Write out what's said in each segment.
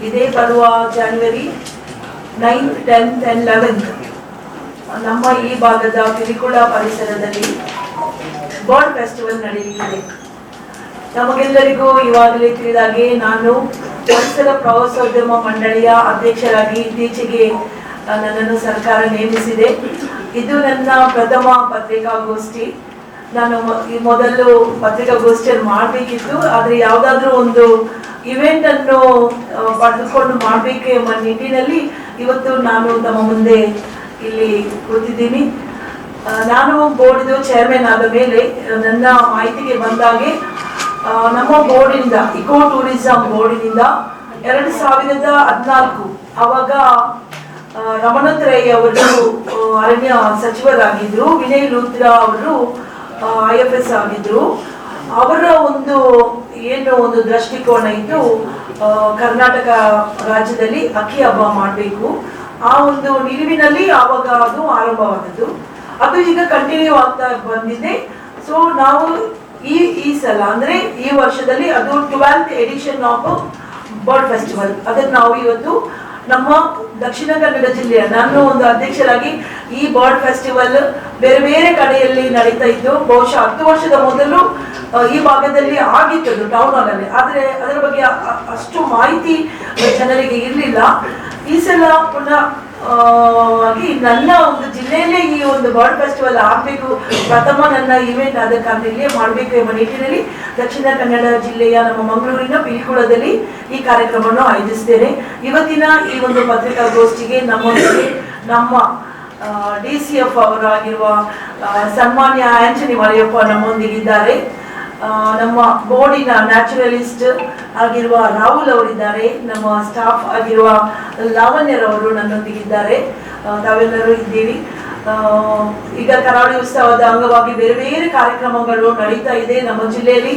ಇದೇ ಬರುವ ಜನವರಿ 9th, 10th and 11th ನಮ್ಮ ಈ ಭಾಗದ ಪಿಲಿಕುಳ ಪರಿಸರದಲ್ಲಿ ಬರ್ಡ್ ಫೆಸ್ಟಿವಲ್ ನಡೆಯಲಿದೆ. ನಮಗೆಲ್ಲರಿಗೂ ಇವಾಗಲೇ ತಿಳಿದಾಗೆ ನಾನು ಪರಿಸರ ಪ್ರವಾಸೋದ್ಯಮ ಮಂಡಳಿಯ ಅಧ್ಯಕ್ಷರಾಗಿ ಇತ್ತೀಚೆಗೆ ನನ್ನನ್ನು ಸರ್ಕಾರ ನೇಮಿಸಿದೆ. ಇದು ನನ್ನ ಪ್ರಥಮ ಪತ್ರಿಕಾಗೋಷ್ಠಿ. ನಾನು ಈ ಮೊದಲು ಪತ್ರಿಕಾಗೋಷ್ಠಿಯನ್ನು ಮಾಡಬೇಕಿತ್ತು, ಆದರೆ ಯಾವುದಾದ್ರೂ ಒಂದು ಇವೆಂಟ್ ಅನ್ನು ಪಡೆದುಕೊಂಡು ಮಾಡಬೇಕು ಎಂಬ ನಿಟ್ಟಿನಲ್ಲಿ ಇವತ್ತು ನಾನು ತಮ್ಮ ಮುಂದೆ ಇಲ್ಲಿ ಕೂತಿದ್ದೀನಿ. ನಾನು ಬೋರ್ಡ್ದು ಚೇರ್ಮನ್ ಆದ ಮೇಲೆ ನನ್ನ ಮಾಹಿತಿಗೆ ಬಂದಾಗೆ ನಮ್ಮ ಬೋರ್ಡಿನಿಂದ ಇಕೋ ಟೂರಿಸಂ ಬೋರ್ಡಿನಿಂದ 2014 ಆವಾಗ ರಮನಾಥ್ ರೈ ಅವರು ಅರಣ್ಯ ಸಚಿವರಾಗಿದ್ದರು, ವಿನಯ್ ಲೂಥ್ರಾ ಅವರು IFS ಆಗಿದ್ರು. ಅವರ ಒಂದು ದೃಷ್ಟಿಕೋನ ಇದ್ದು ಕರ್ನಾಟಕ ರಾಜ್ಯದಲ್ಲಿ ಅಕ್ಕಿ ಹಬ್ಬ ಮಾಡಬೇಕು. ಆ ಒಂದು ನಿಲುವಿನಲ್ಲಿ ಆವಾಗ ಅದು ಆರಂಭವಾದದ್ದು. ಅದು ಈಗ ಕಂಟಿನ್ಯೂ ಆಗ್ತಾ ಬಂದಿದೆ. ಸೊ ನಾವು ಈ ಸಲ ಅಂದ್ರೆ ಈ ವರ್ಷದಲ್ಲಿ ಅದು 12th edition of bird festival. ಅದನ್ನು ನಾವು ಇವತ್ತು ನಮ್ಮ ದಕ್ಷಿಣ ಕನ್ನಡ ಜಿಲ್ಲೆಯ ನಾನು ಒಂದು ಅಧ್ಯಕ್ಷರಾಗಿ ಈ ಬರ್ಡ್ ಫೆಸ್ಟಿವಲ್ ಬೇರೆ ಬೇರೆ ಕಡೆಯಲ್ಲಿ ನಡೀತಾ ಇದ್ದು, ಬಹುಶಃ 10 ವರ್ಷದ ಮೊದಲು ಈ ಭಾಗದಲ್ಲಿ ಆಗಿತ್ತು ಟೌನ್ ಹಾಲ್ ಅಲ್ಲಿ, ಆದರೆ ಅದರ ಬಗ್ಗೆ ಅಷ್ಟು ಮಾಹಿತಿ ಜನರಿಗೆ ಇರಲಿಲ್ಲ. ಈ ಸಲ ಪುನಃ ನನ್ನ ಒಂದು ಜಿಲ್ಲೆಯಲ್ಲೇ ಈ ಒಂದು ಬರ್ಡ್ ಫೆಸ್ಟಿವಲ್ ಆಗಬೇಕು, ಪ್ರಥಮ ನನ್ನ ಇವೆಂಟ್ ಆದ ಕಾರಣ ಇಲ್ಲೇ ಮಾಡಬೇಕು ಎಂಬ ನಿಟ್ಟಿನಲ್ಲಿ ದಕ್ಷಿಣ ಕನ್ನಡ ಜಿಲ್ಲೆಯ ನಮ್ಮ ಮಂಗಳೂರಿನ ಪಿಲಿಕುಳದಲ್ಲಿ ಈ ಕಾರ್ಯಕ್ರಮವನ್ನು ಆಯೋಜಿಸ್ತೇನೆ. ಇವತ್ತಿನ ಈ ಒಂದು ಪತ್ರಿಕಾಗೋಷ್ಠಿಗೆ ನಮ್ಮ DCF ಅವರಾಗಿರುವ ಸನ್ಮಾನ್ಯ ಆಂಟನಿ ಮರಿಯಪ್ಪ ನಮ್ಮೊಂದಿಗಿದ್ದಾರೆ. ನಮ್ಮ ಬೋರ್ಡಿನ ನ್ಯಾಚುರಲಿಸ್ಟ್ ಆಗಿರುವ ರಾಹುಲ್ ಅವರಿದ್ದಾರೆ. ನಮ್ಮ ಸ್ಟಾಫ್ ಆಗಿರುವ ಲಾವಣ್ಯರವರು ನನ್ನೊಂದಿಗಿದ್ದಾರೆ. ತಾವೆಲ್ಲರೂ ಇದ್ದೀರಿ. ಈಗ ಕರಾವಳಿ ಉತ್ಸವದ ಅಂಗವಾಗಿ ಬೇರೆ ಬೇರೆ ಕಾರ್ಯಕ್ರಮಗಳು ನಡೀತಾ ಇದೆ ನಮ್ಮ ಜಿಲ್ಲೆಯಲ್ಲಿ.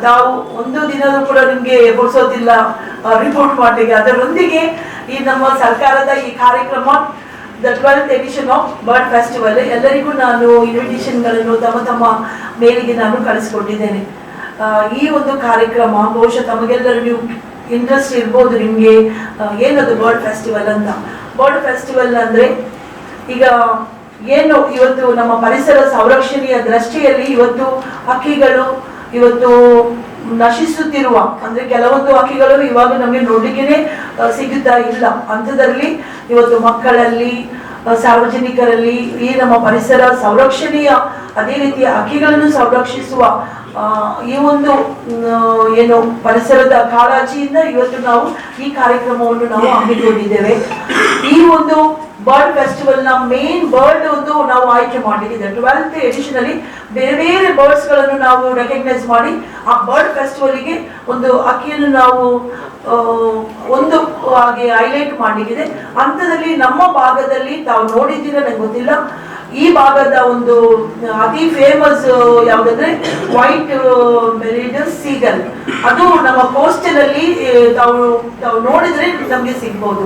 ತಾವು ಒಂದು ದಿನವೂ ಕೂಡ ನಿಮಗೆ ಎಬ್ಬಿಸೋದಿಲ್ಲ ರಿಪೋರ್ಟ್ ಮಾಡಲಿಕ್ಕೆ. ಅದರೊಂದಿಗೆ ಈ ನಮ್ಮ ಸರ್ಕಾರದ ಈ ಕಾರ್ಯಕ್ರಮ ದ 12th edition of bird festival ಎಲ್ಲರಿಗೂ ನಾನು ಇನ್ವಿಟೇಷನ್ಗಳನ್ನು ತಮ್ಮ ಮೇಲಿಗೆ ನಾನು ಕಳಿಸ್ಕೊಟ್ಟಿದ್ದೇನೆ. ಈ ಒಂದು ಕಾರ್ಯಕ್ರಮ ಬಹುಶಃ ತಮಗೆಲ್ಲರೂ ನೀವು ಇಂಟ್ರೆಸ್ಟ್ ಇರ್ಬೋದು. ನಿಮಗೆ ಏನದು ಬರ್ಡ್ ಫೆಸ್ಟಿವಲ್ ಅಂತ. ಬರ್ಡ್ ಫೆಸ್ಟಿವಲ್ ಅಂದರೆ ಈಗ ಏನು ಇವತ್ತು ನಮ್ಮ ಪರಿಸರ ಸಂರಕ್ಷಣೆಯ ದೃಷ್ಟಿಯಲ್ಲಿ ಇವತ್ತು ಹಕ್ಕಿಗಳು ಇವತ್ತು ನಶಿಸುತ್ತಿರುವ, ಅಂದ್ರೆ ಕೆಲವೊಂದು ಹಕ್ಕಿಗಳು ಇವಾಗ ನಮಗೆ ನೋಡ್ಲಿಕ್ಕೆ ಸಿಗುತ್ತಾ ಇಲ್ಲ. ಅಂಥದ್ರಲ್ಲಿ ಇವತ್ತು ಮಕ್ಕಳಲ್ಲಿ, ಸಾರ್ವಜನಿಕರಲ್ಲಿ ಈ ನಮ್ಮ ಪರಿಸರ ಸಂರಕ್ಷಣೆಯ ಅದೇ ರೀತಿಯ ಹಕ್ಕಿಗಳನ್ನು ಸಂರಕ್ಷಿಸುವ ಈ ಒಂದು ಏನು ಪರಿಸರದ ಕಾಳಜಿಯಿಂದ ಇವತ್ತು ನಾವು ಈ ಕಾರ್ಯಕ್ರಮವನ್ನು ನಾವು ಹಮ್ಮಿಕೊಂಡಿದ್ದೇವೆ. ಈ ಒಂದು ಬರ್ಡ್ ಫೆಸ್ಟಿವಲ್ ನ ಮೇನ್ ಬರ್ಡ್ ಒಂದು ನಾವು ಆಯ್ಕೆ ಮಾಡಲಿಕ್ಕಿದೆ. 12th ಎಡಿಷನ್ ಅಲ್ಲಿ ಬೇರೆ ಬೇರೆ ಬರ್ಡ್ಸ್ ಗಳನ್ನು ನಾವು ರೆಕಗ್ನೈಸ್ ಮಾಡಿ ಆ ಬರ್ಡ್ ಫೆಸ್ಟಿವಲ್ಗೆ ಒಂದು ಅಕ್ಕಿಯನ್ನು ನಾವು ಒಂದು ಹಾಗೆ ಹೈಲೈಟ್ ಮಾಡಲಿಕ್ಕಿದೆ. ಅಂಥದ್ರಲ್ಲಿ ನಮ್ಮ ಭಾಗದಲ್ಲಿ ತಾವು ನೋಡಿದ್ದೀರ ನಂಗೆ ಗೊತ್ತಿಲ್ಲ, ಈ ಭಾಗದ ಒಂದು ಅತಿ ಫೇಮಸ್ ಯಾವುದಂದ್ರೆ ವೈಟ್ ಬೆರಿಡ್ ಸೀಗಲ್. ಅದು ನಮ್ಮ ಕೋಸ್ಟಲ್ ಅಲ್ಲಿ ತಾವು ನೋಡಿದ್ರೆ ನಮ್ಗೆ ಸಿಗ್ಬಹುದು.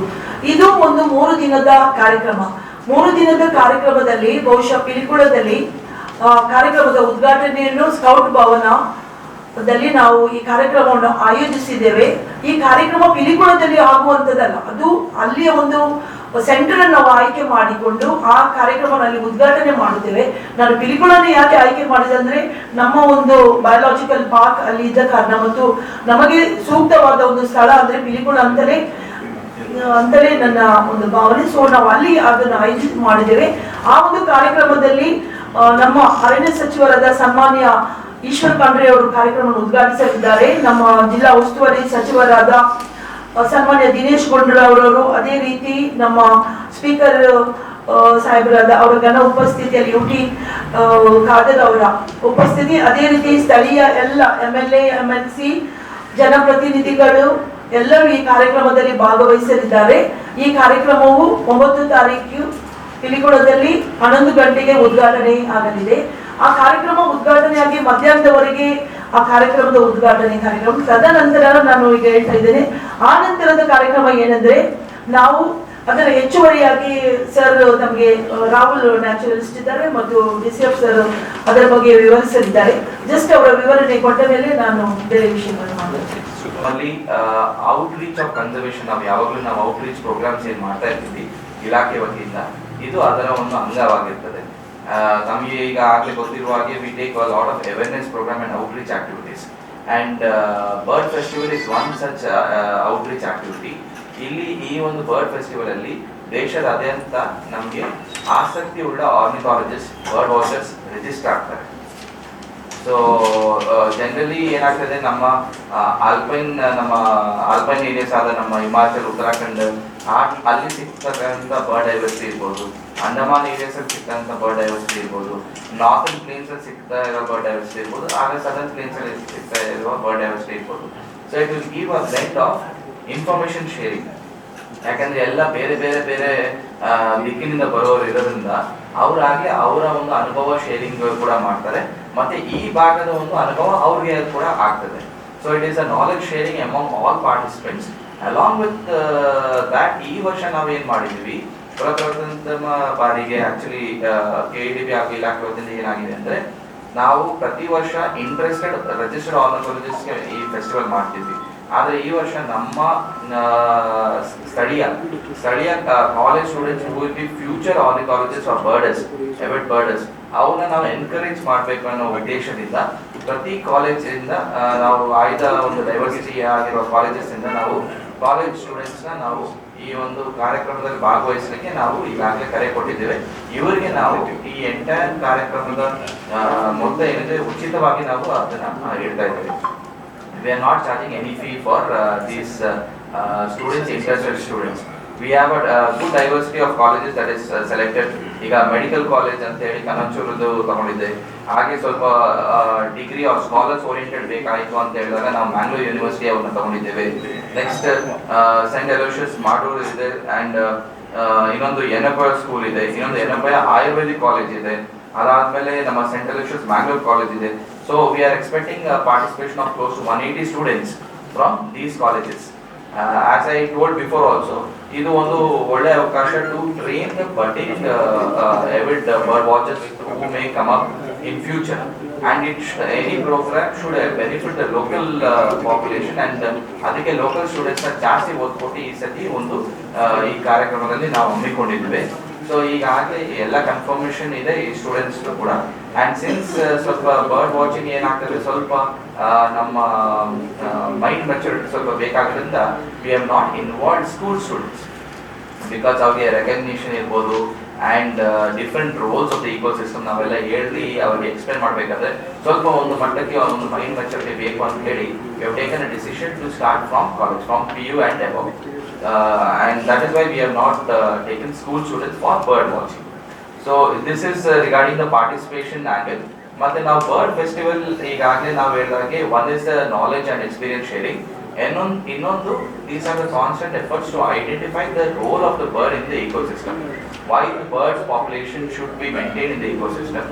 ಇದು ಒಂದು 3 ದಿನದ ಕಾರ್ಯಕ್ರಮ. 3 ದಿನದ ಕಾರ್ಯಕ್ರಮದಲ್ಲಿ ಬಹುಶಃ ಪಿಲಿಕುಳದಲ್ಲಿ ಕಾರ್ಯಕ್ರಮದ ಉದ್ಘಾಟನೆಯನ್ನು ಸ್ಕೌಟ್ ಭವನದಲ್ಲಿ ನಾವು ಈ ಕಾರ್ಯಕ್ರಮವನ್ನು ಆಯೋಜಿಸಿದ್ದೇವೆ. ಈ ಕಾರ್ಯಕ್ರಮ ಪಿಲಿಕುಳದಲ್ಲಿ ಆಗುವಂತದ್ದಲ್ಲ, ಅದು ಅಲ್ಲಿಯ ಒಂದು ಸೆಂಟರ್ ಅನ್ನು ನಾವು ಆಯ್ಕೆ ಮಾಡಿಕೊಂಡು ಆ ಕಾರ್ಯಕ್ರಮದಲ್ಲಿ ಉದ್ಘಾಟನೆ ಮಾಡುತ್ತೇವೆ. ನಾನು ಪಿಲಿಕುಳನ್ನು ಯಾಕೆ ಆಯ್ಕೆ ಮಾಡಿದೆ ಅಂದ್ರೆ ನಮ್ಮ ಒಂದು ಬಯೋಲಾಜಿಕಲ್ ಪಾರ್ಕ್ ಅಲ್ಲಿ ಇದ್ದ ಕಾರಣ ಮತ್ತು ನಮಗೆ ಸೂಕ್ತವಾದ ಒಂದು ಸ್ಥಳ ಅಂದ್ರೆ ಪಿಲಿಕುಳ ಅಂತಲೇ ನನ್ನ ಒಂದು ಭಾವನೆ. ಸೊ ನಾವು ಅಲ್ಲಿ ಅದನ್ನು ಆಯೋಜಿತ ಮಾಡಿದ್ದೇವೆ. ಆ ಒಂದು ಕಾರ್ಯಕ್ರಮದಲ್ಲಿ ನಮ್ಮ ಅರಣ್ಯ ಸಚಿವರಾದ ಸನ್ಮಾನ್ಯ ಈಶ್ವರ್ ಖಂಡ್ರೆ ಅವರು ಕಾರ್ಯಕ್ರಮವನ್ನು ಉದ್ಘಾಟಿಸಲಿದ್ದಾರೆ. ನಮ್ಮ ಜಿಲ್ಲಾ ಉಸ್ತುವಾರಿ ಸಚಿವರಾದ ಸನ್ಮಾನ್ಯ ದಿನೇಶ್ ಗುಂಡೂರಾವ್ ಅವರು, ಅದೇ ರೀತಿ ನಮ್ಮ ಸ್ಪೀಕರ್ ಸಾಹೇಬರಾದ ಅವರ ಘನ ಉಪಸ್ಥಿತಿಯಲ್ಲಿ UT ಖಾದರ್ ಅವರ ಉಪಸ್ಥಿತಿ, ಅದೇ ರೀತಿ ಸ್ಥಳೀಯ ಎಲ್ಲ MLA MLC ಜನಪ್ರತಿನಿಧಿಗಳು ಎಲ್ಲರೂ ಈ ಕಾರ್ಯಕ್ರಮದಲ್ಲಿ ಭಾಗವಹಿಸಲಿದ್ದಾರೆ. ಈ ಕಾರ್ಯಕ್ರಮವು 9 ತಾರೀಕು ಪಿಲಿಕುಳದಲ್ಲಿ 11 ಗಂಟೆಗೆ ಉದ್ಘಾಟನೆ ಆಗಲಿದೆ. ಆ ಕಾರ್ಯಕ್ರಮ ಉದ್ಘಾಟನೆಯಾಗಿ ಮಧ್ಯಾಹ್ನದವರೆಗೆ ಆ ಕಾರ್ಯಕ್ರಮದ ಉದ್ಘಾಟನೆ ಕಾರ್ಯಕ್ರಮ. ತದನಂತರ ನಾನು ಈಗ ಹೇಳ್ತಾ ಇದ್ದೇನೆ, ಆ ನಂತರದ ಕಾರ್ಯಕ್ರಮ ಏನಂದ್ರೆ ನಾವು ಅದರ ಹೆಚ್ಚುವರಿಯಾಗಿ ಸರ್ ನಮಗೆ ರಾಹುಲ್ ನ್ಯಾಚುರಲಿಸ್ಟ್ ಇದ್ದಾರೆ ಮತ್ತು DCF ಸರ್ ಅದರ ಬಗ್ಗೆ ವಿವರಿಸಲಿದ್ದಾರೆ. ಜಸ್ಟ್ ಅವರ ವಿವರಣೆ ಕೊಟ್ಟ ಮೇಲೆ ನಾನು ಬೇರೆ ವಿಷಯಗಳನ್ನು ಮಾತಾಡ್ತೇನೆ. ಅಲ್ಲಿ ಔಟ್ರೀಚ್ ಆಫ್ ಕನ್ಸರ್ವೇಷನ್ ನಾವು ಯಾವಾಗಲೂ ನಾವು ಔಟ್ರೀಚ್ ಪ್ರೋಗ್ರಾಮ್ಸ್ ಏನು ಮಾಡ್ತಾ ಇರ್ತೀವಿ ಇಲಾಖೆ ವತಿಯಿಂದ, ಇದು ಅದರ ಒಂದು ಅಂಗವಾಗಿರ್ತದೆ. ನಮಗೆ ಈಗ ಆಗಲೇ ಗೊತ್ತಿರುವ ಹಾಗೆ we take a lot of awareness program and outreach activities and bird festival is one such outreach activity. ಇಲ್ಲಿ ಈ ಒಂದು ಬರ್ಡ್ ಫೆಸ್ಟಿವಲ್ ಅಲ್ಲಿ ದೇಶದಾದ್ಯಂತ ನಮಗೆ ಆಸಕ್ತಿ ಉಳ್ಳ ಆರ್ನಿಥಾಲಜಿಸ್ಟ್, ಬರ್ಡ್ ವಾಚರ್ಸ್ ರಿಜಿಸ್ಟರ್ ಆಗ್ತಾರೆ. ಸೊ ಜನರಲಿ ಏನಾಗ್ತದೆ, ನಮ್ಮ ಆಲ್ಪೈನ್ ಏರಿಯಾಸ್ ಆದ ನಮ್ಮ ಹಿಮಾಚಲ್, ಉತ್ತರಾಖಂಡ್ ಅಲ್ಲಿ ಸಿಗ್ತಕ್ಕಂಥ ಬರ್ಡ್ ಡೈವರ್ಸಿಟಿ ಇರ್ಬೋದು, ಅಂಡಮಾನ್ ಏರಿಯಾಸ್ ಅಲ್ಲಿ ಸಿಗ್ತಕ್ಕಂಥ ಬರ್ಡ್ ಡೈವರ್ಸಿಟಿ ಇರ್ಬೋದು, ನಾರ್ಥನ್ ಪ್ಲೇನ್ಸ್ ಅಲ್ಲಿ ಸಿಗ್ತಾ ಇರೋ ಬರ್ಡ್ ಡೈವರ್ಸಿಟಿ ಇರ್ಬೋದು, ಆಗ ಸದರ್ನ್ ಪ್ಲೇನ್ಸ್ ಅಲ್ಲಿ ಸಿಗ್ತಾ ಇರುವ ಬರ್ಡ್ ಡೈವರ್ಸಿಟಿ ಇರ್ಬೋದು. So it will give a blend of information sharing. ಯಾಕಂದ್ರೆ ಎಲ್ಲ ಬೇರೆ ಬೇರೆ ಬೇರೆ ದಿಕ್ಕಿನಿಂದ ಬರೋರು ಇರೋದ್ರಿಂದ ಅವರಾಗಿ ಅವರ ಒಂದು ಅನುಭವ ಶೇರಿಂಗ್ ಕೂಡ ಮಾಡ್ತಾರೆ, ಮತ್ತೆ ಈ ಭಾಗದ ಒಂದು ಅನುಭವ ಅವ್ರಿಗೆ ಕೂಡ ಆಗ್ತದೆ. So it is a knowledge sharing among all participants. Along with that ಈ ವರ್ಷ ನಾವು ಏನ್ ಮಾಡಿದೀವಿ, ಪ್ರಥಮ ಬಾರಿಗೆ ಆಕ್ಚುಲಿ KEDB ಹಾಗೂ ಇಲಾಖೆ ವತಿಯಿಂದ ಏನಾಗಿದೆ ಅಂದ್ರೆ, ನಾವು ಪ್ರತಿ ವರ್ಷ ಇಂಟ್ರೆಸ್ಟೆಡ್ ರಿಜಿಸ್ಟರ್ಡ್ ಆರ್ನಿಥಾಲಜಿಸ್ಟ್ ಈ ಫೆಸ್ಟಿವಲ್ ಮಾಡ್ತಿದ್ವಿ. ಆದರೆ ಈ ವರ್ಷ ನಮ್ಮ ಸ್ಥಳೀಯ college students who will be future ornithologist or birders, avid birders, ಅವನ್ನ ನಾವು ಎನ್ಕರೇಜ್ ಮಾಡಬೇಕು ಅನ್ನೋ ಉದ್ದೇಶದಿಂದ ಪ್ರತಿ ಕಾಲೇಜಿಂದ ನಾವು ಆಯ್ದ ಒಂದು ಡೈವರ್ಸಿಟಿ ಆಗಿರುವ ಕಾಲೇಜಸ್ ಇಂದ ನಾವು ಕಾಲೇಜ್ ಸ್ಟೂಡೆಂಟ್ಸ್ನ ನಾವು ಈ ಒಂದು ಕಾರ್ಯಕ್ರಮದಲ್ಲಿ ಭಾಗವಹಿಸಲಿಕ್ಕೆ ನಾವು ಈಗಾಗಲೇ ಕರೆ ಕೊಟ್ಟಿದ್ದೇವೆ. ಇವರಿಗೆ ನಾವು ಈ ಎಂಟೈರ್ ಕಾರ್ಯಕ್ರಮದ ಮೊತ್ತ ಏನಿದೆ ಉಚಿತವಾಗಿ ನಾವು ಅದನ್ನ ಇಡ್ತಾ ಇದ್ದೇವೆ. We are not charging any fee for these students, interested students. We have a good diversity of colleges that is selected. ಈಗ ಮೆಡಿಕಲ್ ಕಾಲೇಜ್ ಅಂತ ಹೇಳಿ ಕನಂಚೂರದ್ದು ತಗೊಂಡಿದ್ದೆ. ಹಾಗೆ ಸ್ವಲ್ಪ ಡಿಗ್ರಿ ಆರ್ ಸ್ಕಾಲರ್ಸ್ ಓರಿಯೆಂಟೆಡ್ ಬೇಕಾಯಿತು ಅಂತ ಹೇಳಿದಾಗ ನಾವು ಮ್ಯಾಂಗ್ಳೂರ್ ಯೂನಿವರ್ಸಿಟಿ ಅವ್ರನ್ನ ತಗೊಂಡಿದ್ದೇವೆ. ನೆಕ್ಸ್ಟ್ ಸೆಂಟ್ ಅಲೋಷಿಯಸ್ ಮಾಡೂರ್ ಇದೆ, ಅಂಡ್ ಇನ್ನೊಂದು ಎನಪಯ ಸ್ಕೂಲ್ ಇದೆ, ಇನ್ನೊಂದು ಎನಪಯ ಆಯುರ್ವೇದಿಕ್ ಕಾಲೇಜ್ ಇದೆ, ಅದಾದ್ಮೇಲೆ ನಮ್ಮ ಸೆಂಟ್ ಅಲೋಷಿಯಸ್ ಮ್ಯಾಂಗ್ಳೂರ್ ಕಾಲೇಜ್ ಇದೆ. So we are expecting a participation of close to 180 students from these colleges. As I told before also, ಇದು ಒಂದು ಒಳ್ಳೆ ಅವಕಾಶ to train the budding avid bird watchers who may come up in future, and any program should benefit the local population, and ಅದಕ್ಕೆ local students ಜಾಸ್ತಿ ಒತ್ತು ಕೊಟ್ಟು ಈ ಸತಿ ಒಂದು ಈ ಕಾರ್ಯಕ್ರಮದಲ್ಲಿ ನಾವು ಹಮ್ಮಿಕೊಂಡಿದ್ದೇವೆ. ಸೊ ಈಗಾಗಲೇ ಎಲ್ಲ ಕನ್ಫರ್ಮೇಶನ್ ಇದೆ ಈ ಸ್ಟೂಡೆಂಟ್ಸ್ ಕೂಡ. ಅಂಡ್ ಸಿನ್ಸ್ ಸ್ವಲ್ಪ ಬರ್ಡ್ ವಾಚಿಂಗ್ ಏನಾಗ್ತದೆ, ಸ್ವಲ್ಪ ನಮ್ಮ ಮೈಂಡ್ ಮೆಚುರಿಟಿ ಸ್ವಲ್ಪ ಬೇಕಾಗೋದ್ರಿಂದ we have not involve school students, because ಅವ್ರಿಗೆ ರೆಕಗ್ನಿಷನ್ ಇರ್ಬೋದು and different roles of the eco system ನಾವೆಲ್ಲ ಹೇಳಿ ಅವ್ರಿಗೆ ಎಕ್ಸ್ಪ್ಲೇನ್ ಮಾಡಬೇಕಾದ್ರೆ ಸ್ವಲ್ಪ ಒಂದು ಮಟ್ಟಕ್ಕೆ ಒಂದು ಮೈಂಡ್ ಮೆಚುರಿಟಿ ಬೇಕು ಅಂತ ಹೇಳಿ we have taken a decision to start from college, from PU and above. And that is why we have not taken school students for bird watching. So this is regarding the participation angle. ಮತ್ತೆ ನಾವು bird festival ಈಗಾಗಲೇ ನಾವು ಹೇಳಿದಾಗೆ one is the knowledge and experience sharing, ಇನ್ನೊಂದು these are the constant efforts to identify the role of the bird in the ecosystem, why the birds population should be maintained in the ecosystem,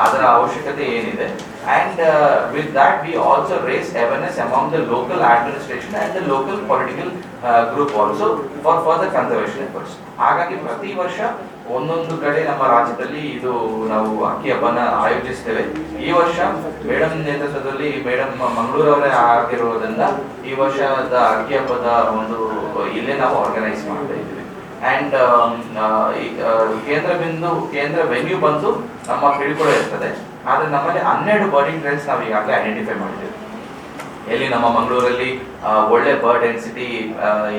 ಅದರ ಅವಶ್ಯಕತೆ ಏನಿದೆ. And with that we also raise awareness among the local administration and the local political group also for further conservation efforts. ಹಾಗಾಗಿ ಪ್ರತಿ ವರ್ಷ ಒಂದೊಂದು ಕಡೆ ನಮ್ಮ ರಾಜ್ಯದಲ್ಲಿ ಇದು ನಾವು ಅಕ್ಕಿ ಹಬ್ಬನ ಆಯೋಜಿಸ್ತೇವೆ. ಈ ವರ್ಷ ಮೇಡಮ್ ನೇತೃತ್ವದಲ್ಲಿ ಮೇಡಮ್ ಮಂಗಳೂರವರೇ ಆಗಿರೋದ್ರಿಂದ ಈ ವರ್ಷದ ಅಕ್ಕಿ ಹಬ್ಬದ ಒಂದು ಇಲ್ಲೇ ನಾವು ಆರ್ಗನೈಸ್ ಮಾಡ್ತಾ ಇದ್ದೀವಿ. ಅಂಡ್ ಕೇಂದ್ರ ವೆನ್ಯೂ ಬಂದು ನಮ್ಮ ಪಿಳಿಕುಳ ಇರ್ತದೆ. ಆದ್ರೆ ನಮ್ಮಲ್ಲಿ 12 ಬರ್ಡಿಂಗ್ ಟ್ರೆಂಡ್ಸ್ ನಾವು ಈಗಾಗಲೇ ಐಡೆಂಟಿಫೈ ಮಾಡಿದ್ದೇವೆ. ಎಲ್ಲಿ ನಮ್ಮ ಮಂಗಳೂರಲ್ಲಿ ಒಳ್ಳೆ ಬರ್ಡ್ ಡೆನ್ಸಿಟಿ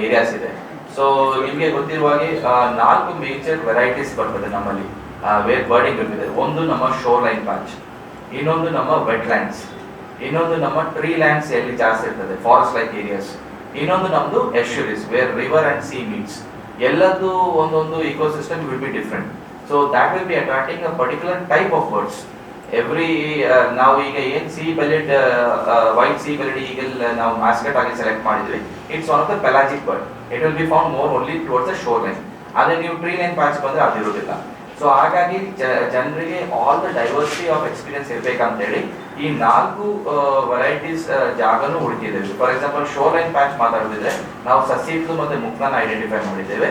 ಏರಿಯಾಸ್ ಇದೆ. ಸೊ ನಿಮಗೆ ಗೊತ್ತಿರುವ ಹಾಗೆ 4 ಮೇಜರ್ ವೆರೈಟೀಸ್ ಬರ್ತದೆ ನಮ್ಮಲ್ಲಿ ವೇರ್ ಬರ್ಡಿಂಗ್ ಇರ್ತದೆ. ಒಂದು ನಮ್ಮ ಶೋರ್ ಲೈನ್ ಪ್ಯಾಚ್, ಇನ್ನೊಂದು ನಮ್ಮ ವೆಟ್ಲ್ಯಾಂಡ್ಸ್, ಇನ್ನೊಂದು ನಮ್ಮ ಟ್ರೀ ಲ್ಯಾಂಡ್ಸ್ ಎಲ್ಲಿ ಜಾಸ್ತಿ ಇರ್ತದೆ, ಫಾರೆಸ್ಟ್ ಲೈಕ್ ಏರಿಯಾಸ್, ಇನ್ನೊಂದು ನಮ್ದು estuaries where river and sea meets. ಎಲ್ಲದ್ದು ಒಂದೊಂದು ecosystem will be different. So that will be attracting a particular type of birds. ನಾವು ಈಗ ಏನ್ ವೈಟ್ ಸಿ ಬೆಲೆಡ್ ಈಗಲ್ ನಾವು ಮಾಸ್ಕೆಟ್ ಆಗಿ ಸೆಲೆಕ್ಟ್ ಮಾಡಿದ್ವಿ, it's one of the pelagic bird. It will be found more only towards the shore line. ಅದೇ ನೀವು tree line patch ಬಂದ್ರೆ ಅದಿರೋದಿಲ್ಲ. So ಹಾಗಾಗಿ ಜನರಿಗೆ all the diversity of experience ಇರ್ಬೇಕಂತೇಳಿ ಈ 4 ವೆರೈಟೀಸ್ ಜಾಗನೂ ಹುಡುಕಿದ್ದೇವೆ. For example shore line patch ಮಾತಾಡೋದಿದ್ರೆ ನಾವು ಸಸಿಗಳು ಮತ್ತೆ ಮುಕ್ತನ ಐಡೆಂಟಿಫೈ ಮಾಡಿದ್ದೇವೆ.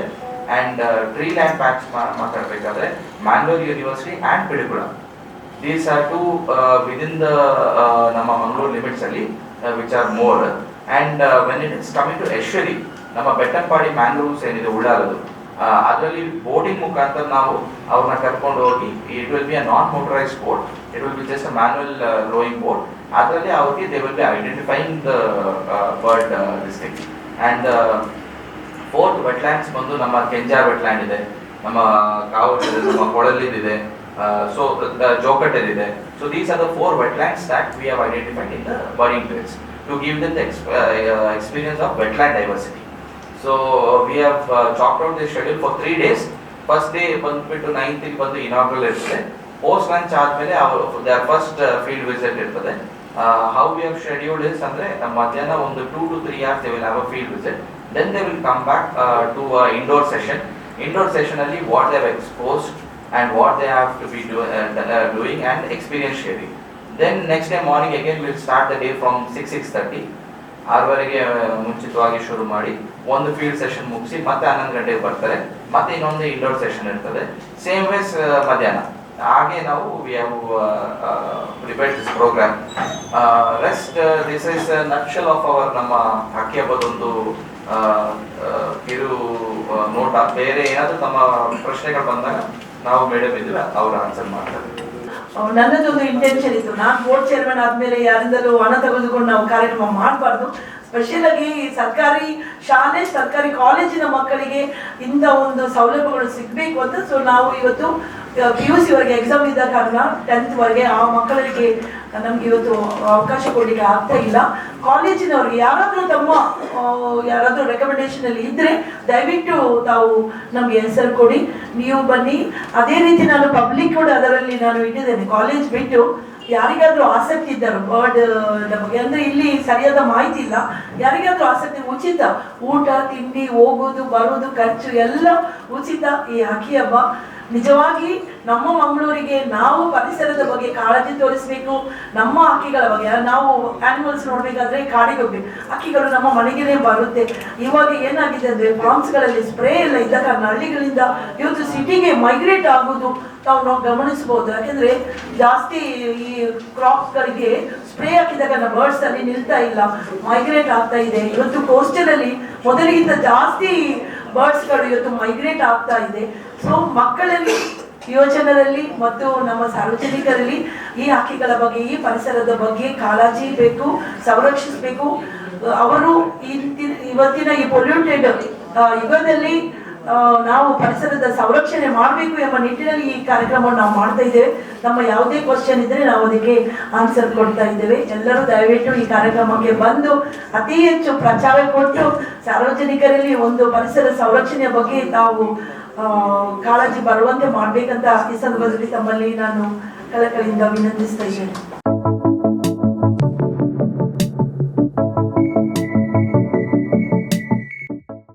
ಅಂಡ್ ಟ್ರೀ ಲೈನ್ ಪ್ಯಾಚ್ ಮಾತಾಡಬೇಕಾದ್ರೆ Mangalore university and Pilikula. These are two within the ನಮ್ಮ ಮಂಗಳೂರು ಲಿಮಿಟ್ಸ್ ಅಲ್ಲಿ which are more, and when it is coming to estuary, ನಮ್ಮ ಬೆಟ್ಟಂಪಾಡಿ ಮ್ಯಾಂಗ್ರೂವ್ಸ್ ಏನಿದೆ ಉಳ್ಳಾಲದು, ಅದರಲ್ಲಿ ಬೋಟಿಂಗ್ ಮುಖಾಂತರ ನಾವು ಅವ್ರನ್ನ ಕರ್ಕೊಂಡು ಹೋಗಿ, it will be a non motorise boat, it will be just a manual rowing boat. ಅದರಲ್ಲಿ ಅವ್ರಿಗೆ they will be identifying the bird district. And fourth wetlands ಬಂದು ನಮ್ಮ ಕೆಂಜಾರ್ ವೆಟ್ಲ್ಯಾಂಡ್ ಇದೆ, ನಮ್ಮ ಕಾವಲ್ ಇದೆ, ನಮ್ಮ ಕೊಳಲಿದಿದೆ, ಸೊ ಜೋಕಟ್ಟೆದಿದೆ. So these are the 4 wetlands that we have identified in the budding trails to give them the experience of wetland diversity. So we have chalked out the schedule for 3 days. First day ಬಂದ್ಬಿಟ್ಟು 9th ಬಂದು inaugural ಇರ್ತದೆ. Post lunch ಆದ್ಮೇಲೆ their first field visit ಇರ್ತದೆ. How we have scheduled is ಅಂದ್ರೆ ಮಧ್ಯಾಹ್ನ ಒಂದು 2 to 3 hours they will have a field visit. Then they will come back to indoor session. Indoor session ಅಲ್ಲಿ what they have exposed and what they have to be doing and experience sharing. Then next day morning again we'll start the day from 6:30. 6 ಮುಂಚಿತವಾಗಿ ಶುರು ಮಾಡಿ ಒಂದು field session ಮುಗಿಸಿ ಮತ್ತೆ 11 ಗಂಟೆಗೆ ಬರ್ತಾರೆ, ಮತ್ತೆ ಇನ್ನೊಂದು ಇಂಡೋರ್ ಸೆಷನ್ ಇರ್ತದೆ. ಸೇಮ್ ವೇಸ್ ಮಧ್ಯಾಹ್ನ ಹಾಗೆ ನಾವು we have prepared this programme. Rest this is nutshell of our ನಮ್ಮ ಹಕ್ಕಿ ಹಬ್ಬದೊಂದು ಕಿರು ನೋಟ. ಬೇರೆ ಏನಾದರೂ ತಮ್ಮ ಪ್ರಶ್ನೆಗಳು ಬಂದಾಗ ನಾವು ಮೇಡಮ್ ಇದ್ದೀವಿ, ಅವ್ರು ಆನ್ಸರ್ ಮಾಡ್ತಾರೆ. ನನ್ನದೊಂದು ಇಂಟೆನ್ಷನ್ ಇತ್ತು, ನಾನು ಬೋರ್ಡ್ ಚೇರ್ಮನ್ ಆದ್ಮೇಲೆ ಯಾರಿಂದಲೂ ಹಣ ತೆಗೆದುಕೊಂಡು ನಾವು ಕಾರ್ಯಕ್ರಮ ಮಾಡಬಾರ್ದು. ಸ್ಪೆಷಲ್ ಆಗಿ ಸರ್ಕಾರಿ ಶಾಲೆ, ಸರ್ಕಾರಿ ಕಾಲೇಜಿನ ಮಕ್ಕಳಿಗೆ ಇಂಥ ಒಂದು ಸೌಲಭ್ಯಗಳು ಸಿಗಬೇಕು ಅಂತ. ಸೊ ನಾವು ಇವತ್ತು PUC ವರೆಗೆ ಎಕ್ಸಾಮ್ ಇದ್ದ ಕಾರಣ 10th ವರೆಗೆ ಆ ಮಕ್ಕಳಿಗೆ ನಮ್ಗೆ ಇವತ್ತು ಅವಕಾಶ ಕೊಡಲಿಕ್ಕೆ ಆಗ್ತಾ ಇಲ್ಲ. ಕಾಲೇಜಿನವ್ರಿಗೆ ಯಾರಾದರೂ ಯಾರಾದರೂ ರೆಕಮೆಂಡೇಶನ್ ಅಲ್ಲಿ ಇದ್ರೆ ದಯವಿಟ್ಟು ತಾವು ನಮ್ಗೆ ಹೆಸರು ಕೊಡಿ, ನೀವು ಬನ್ನಿ. ಅದೇ ರೀತಿ ನಾನು ಪಬ್ಲಿಕ್ ಕೂಡ ಅದರಲ್ಲಿ ನಾನು ಇಟ್ಟಿದ್ದೇನೆ. ಕಾಲೇಜ್ ಬಿಟ್ಟು ಯಾರಿಗಾದ್ರೂ ಆಸಕ್ತಿ ಇದ್ದರು ಬರ್ಡ್ ಬಗ್ಗೆ, ಅಂದ್ರೆ ಇಲ್ಲಿ ಸರಿಯಾದ ಮಾಹಿತಿ ಇಲ್ಲ, ಯಾರಿಗಾದ್ರೂ ಆಸಕ್ತಿ, ಉಚಿತ ಊಟ ತಿಂಡಿ ಹೋಗುದು ಬರುವುದು ಖರ್ಚು ಎಲ್ಲ ಉಚಿತ. ಈ ಹಕ್ಕಿ ಹಬ್ಬ ನಿಜವಾಗಿ ನಮ್ಮ ಮಂಗಳೂರಿಗೆ ನಾವು ಪರಿಸರದ ಬಗ್ಗೆ ಕಾಳಜಿ ತೋರಿಸಬೇಕು. ನಮ್ಮ ಹಕ್ಕಿಗಳ ಬಗ್ಗೆ ನಾವು ಆನಿಮಲ್ಸ್ ನೋಡ್ಬೇಕಾದ್ರೆ ಕಾಡಿಗೆ ಹೋಗ್ಬೇಕು, ಹಕ್ಕಿಗಳು ನಮ್ಮ ಮನೆಗೆ ಬರುತ್ತೆ. ಇವಾಗ ಏನಾಗಿದೆ ಅಂದ್ರೆ ಫಾರ್ಮ್ಸ್ಗಳಲ್ಲಿ ಸ್ಪ್ರೇ ಎಲ್ಲ ಇದ್ದ ಕಾರಣ ಹಳ್ಳಿಗಳಿಂದ ಇವತ್ತು ಸಿಟಿಗೆ ಮೈಗ್ರೇಟ್ ಆಗುವುದು ನಾವು ಗಮನಿಸಬಹುದು. ಯಾಕೆಂದ್ರೆ ಜಾಸ್ತಿ ಈ ಕ್ರಾಪ್ಸ್ಗಳಿಗೆ ಸ್ಪ್ರೇ ಹಾಕಿದ ಕಾರಣ ಬರ್ಡ್ಸ್ ಅಲ್ಲಿ ನಿಲ್ತಾ ಇಲ್ಲ, ಮೈಗ್ರೇಟ್ ಆಗ್ತಾ ಇದೆ. ಇವತ್ತು ಕೋಸ್ಟಲ್ ಅಲ್ಲಿ ಮೊದಲಿಗಿಂತ ಜಾಸ್ತಿ ಬರ್ಡ್ಸ್ಗಳು ಇವತ್ತು ಮೈಗ್ರೇಟ್ ಆಗ್ತಾ ಇದೆ. ಸೊ ಮಕ್ಕಳಲ್ಲಿ, ಯುವಜನರಲ್ಲಿ ಮತ್ತು ನಮ್ಮ ಸಾರ್ವಜನಿಕರಲ್ಲಿ ಈ ಹಕ್ಕಿಗಳ ಬಗ್ಗೆ, ಈ ಪರಿಸರದ ಬಗ್ಗೆ ಕಾಳಜಿ ಬೇಕು, ಸಂರಕ್ಷಿಸಬೇಕು. ಅವರು ಇವತ್ತಿನ ಈ ಪೊಲ್ಯೂಟೆಡ್ ಯುಗದಲ್ಲಿ ನಾವು ಪರಿಸರದ ಸಂರಕ್ಷಣೆ ಮಾಡಬೇಕು ಎಂಬ ನಿಟ್ಟಿನಲ್ಲಿ ಈ ಕಾರ್ಯಕ್ರಮವನ್ನು ನಾವು ಮಾಡ್ತಾ ಇದ್ದೇವೆ. ನಮ್ಮ ಯಾವುದೇ ಕ್ವಶನ್ ಇದ್ರೆ ನಾವು ಅದಕ್ಕೆ ಆನ್ಸರ್ ಕೊಡ್ತಾ ಇದ್ದೇವೆ. ಎಲ್ಲರೂ ದಯವಿಟ್ಟು ಈ ಕಾರ್ಯಕ್ರಮಕ್ಕೆ ಬಂದು ಅತಿ ಹೆಚ್ಚು ಪ್ರಚಾರ ಕೊಟ್ಟು ಸಾರ್ವಜನಿಕರಲ್ಲಿ ಒಂದು ಪರಿಸರ ಸಂರಕ್ಷಣೆಯ ಬಗ್ಗೆ ತಾವು ಕಾಳಜಿ ಬರುವಂತೆ ಮಾಡ್ಬೇಕಂತ ಈ ಸಂದರ್ಭದಲ್ಲಿ ತಮ್ಮಲ್ಲಿ ನಾನು ಕಳಕಳಿಯಿಂದ ವಿನಂತಿಸ್ತಾ ಇದ್ದೇನೆ.